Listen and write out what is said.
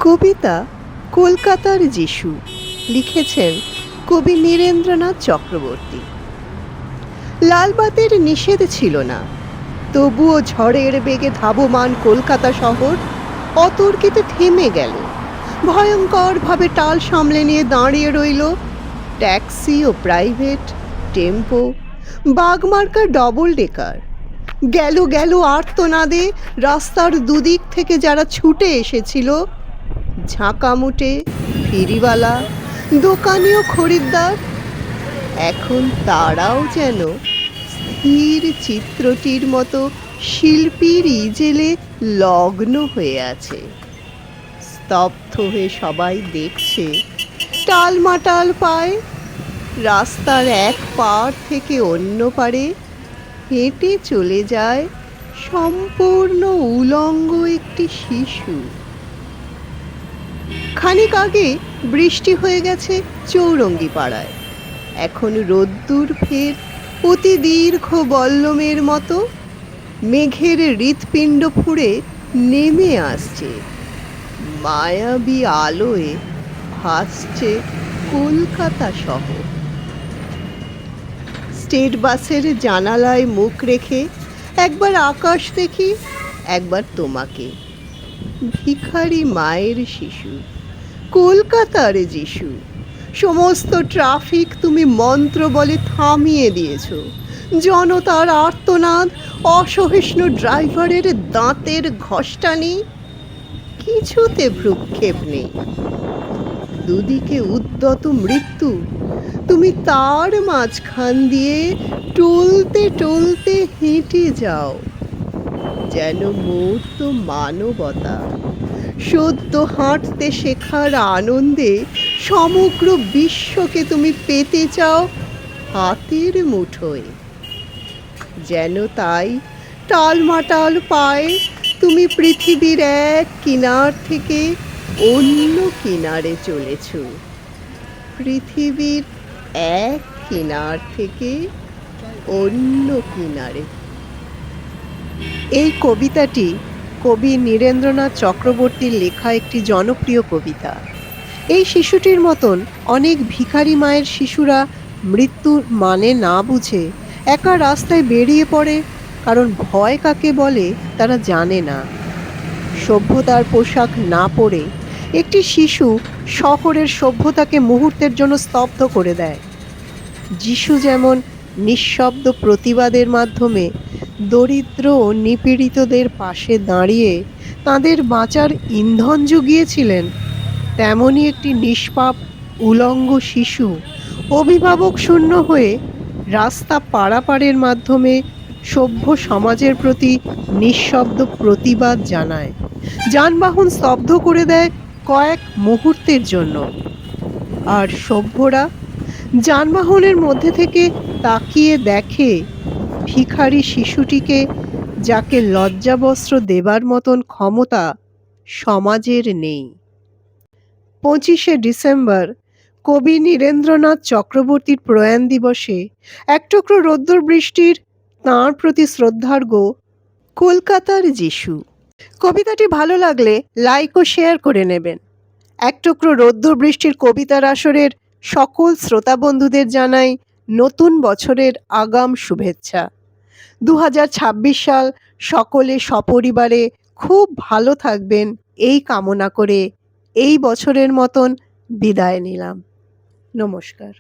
কবিতা কলকাতার যিশু লিখেছেন কবি নীরেন্দ্রনাথ চক্রবর্তী। লালবাতের নিষেধ ছিল না, তবুও ঝড়ের বেগে ধাবমান কলকাতা শহর অতর্কিতে থেমে গেল। ভয়ঙ্করভাবে টাল সামলে নিয়ে দাঁড়িয়ে রইল ট্যাক্সি ও প্রাইভেট, টেম্পো, বাগমার্কা ডবল ডেকার। গেল গেল আর্তনাদে রাস্তার দুদিক থেকে যারা ছুটে এসেছিল, ঝাঁকামুটে, ফেরিওয়ালা, দোকানি ও খরিদ্দার, এখন তারাও যেন স্থির চিত্রটির মতো শিল্পীর ইজেলে লগ্ন হয়ে আছে। স্তব্ধ হয়ে সবাই দেখছে, টালমাটাল পায় রাস্তার এক পাড় থেকে অন্য পাড়ে হেঁটে চলে যায় সম্পূর্ণ উলঙ্গ একটি শিশু। খানিক আগে বৃষ্টি হয়ে গেছে চৌরঙ্গি পাড়ায়, এখন রোদ্দুর ফের অতি দীর্ঘ বল্লমের মতো মেঘের হৃৎপিণ্ড ফুঁড়ে নেমে আসছে। মায়াবী আলোয় ভাসছে কলকাতা শহর। স্টেট বাসের জানালায় মুখ রেখে একবার আকাশ দেখি, একবার তোমাকে। ভিখারি মায়ের শিশু, কলকাতার যিশু। সমস্ত ট্রাফিক তুমি মন্ত্র বলে থামিয়ে দিয়েছ। জনতার আর্তনাদ, অসহিষ্ণু ড্রাইভারের দাঁতের ঘষ্টানি, কিছুতে ভ্রুক্ষেপ নেই। দুদিকে উদ্যত মৃত্যু, তুমি তার মাঝখান দিয়ে টলতে টলতে হেঁটে যাও যেন মূর্ত মানবতা। সদ্য হাঁটতে শেখার আনন্দে সমগ্র বিশ্বকে তুমি পেতে চাও হাতের মুঠোয়। যেন তাই টালমাটাল পায়ে তুমি পৃথিবীর এক কিনার থেকে অন্য কিনারে চলেছ। পৃথিবীর এক কিনার থেকে অন্য কিনারে। এই কবিতাটি কবি নীরেন্দ্রনাথ চক্রবর্তীর লেখা একটি জনপ্রিয় কবিতা। এই শিশুটির মতন অনেক ভিখারি মায়ের শিশুরা মৃত্যুর মানে না বুঝে একা রাস্তায় বেরিয়ে পড়ে, কারণ ভয় কাকে বলে তারা জানে না। সভ্যতার পোশাক না পরে একটি শিশু শহরের সভ্যতাকে মুহূর্তের জন্য স্তব্ধ করে দেয়। যিশু যেমন নিঃশব্দ প্রতিবাদের মাধ্যমে দরিদ্র ও নিপীড়িতদের পাশে দাঁড়িয়ে তাদের বাঁচার ইন্ধন জুগিয়েছিলেন, তেমনই একটি নিষ্পাপ উলঙ্গ শিশু অভিভাবক শূন্য হয়ে রাস্তা পারাপারের মাধ্যমে সভ্য সমাজের প্রতি নিঃশব্দ প্রতিবাদ জানায়। যানবাহন স্তব্ধ করে দেয় কয়েক মুহূর্তের জন্য, আর সভ্যরা যানবাহনের মধ্যে থেকে তাকিয়ে দেখে ভিখারি শিশুটিকে, যাকে লজ্জাবস্ত্র দেবার মতন ক্ষমতা সমাজের নেই। 25শে ডিসেম্বর কবি নীরেন্দ্রনাথ চক্রবর্তীর প্রয়াণ দিবসে এক টুকরো রোদ্দুর বৃষ্টির তাঁর প্রতি শ্রদ্ধার্ঘ কলকাতার যিশু। কবিতাটি ভালো লাগলে লাইক ও শেয়ার করে নেবেন। এক টুকরো রোদ্দুর বৃষ্টির কবিতার আসরের সকল শ্রোতা বন্ধুদের জানাই নতুন বছরের আগাম শুভেচ্ছা। 2026 সাল সকলে সপরিবারে খুব ভালো থাকবেন এই কামনা করে এই বছরের মতন বিদায় নিলাম। নমস্কার।